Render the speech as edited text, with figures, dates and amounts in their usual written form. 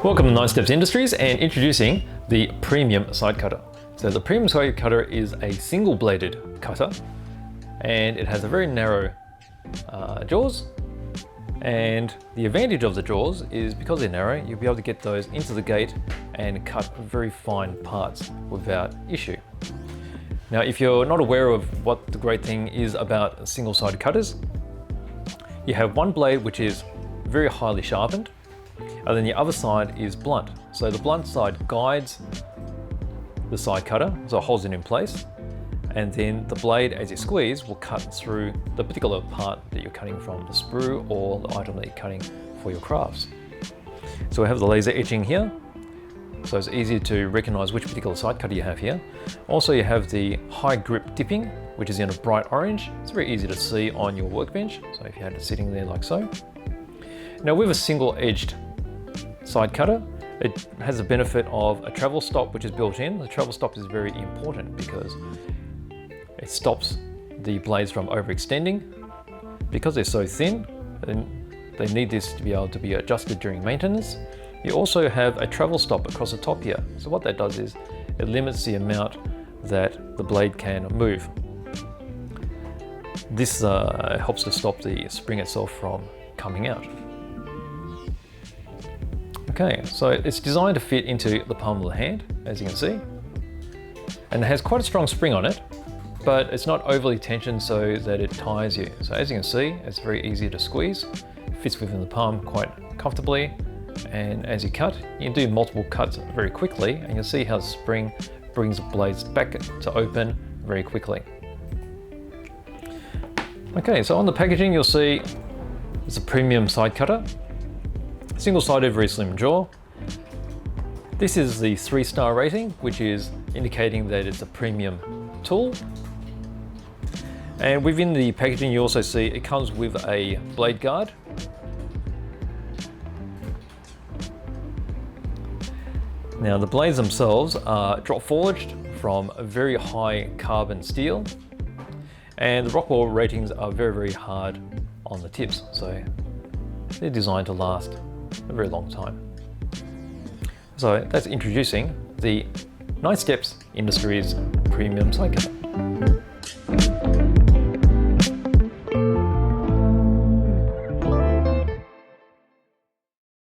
Welcome to NINESTEPS Industries and introducing the Premium Side Cutter. So the Premium Side Cutter is a single bladed cutter and it has a very narrow jaws, and the advantage of the jaws is because they're narrow, you'll be able to get those into the gate and cut very fine parts without issue. Now, if you're not aware of what the great thing is about single-sided cutters, you have one blade which is very highly sharpened, and then the other side is blunt. So the blunt side guides the side cutter, so it holds it in place, and then the blade, as you squeeze, will cut through the particular part that you're cutting from, the sprue or the item that you're cutting for your crafts. So we have the laser etching here, so it's easy to recognize which particular side cutter you have here. Also, you have the high grip dipping, which is in a bright orange. It's very easy to see on your workbench, so if you had it sitting there like so. Now, with a single-edged side cutter, it has the benefit of a travel stop which is built in. The travel stop is very important because it stops the blades from overextending. Because they're so thin, they need this to be able to be adjusted during maintenance. You also have a travel stop across the top here. So what that does is it limits the amount that the blade can move. This helps to stop the spring itself from coming out. Okay, so it's designed to fit into the palm of the hand, as you can see. And it has quite a strong spring on it, but it's not overly tensioned so that it tires you. So as you can see, it's very easy to squeeze. It fits within the palm quite comfortably. And as you cut, you can do multiple cuts very quickly, and you'll see how the spring brings the blades back to open very quickly. Okay, so on the packaging, you'll see it's a premium side cutter. Single-sided, very slim jaw. This is the 3-star rating, which is indicating that it's a premium tool. And within the packaging, you also see it comes with a blade guard. Now, the blades themselves are drop forged from a very high carbon steel, and the Rockwell ratings are very, very hard on the tips. So they're designed to last a very long time. So that's introducing the NINESTEPS Industries Premium Side Cutter.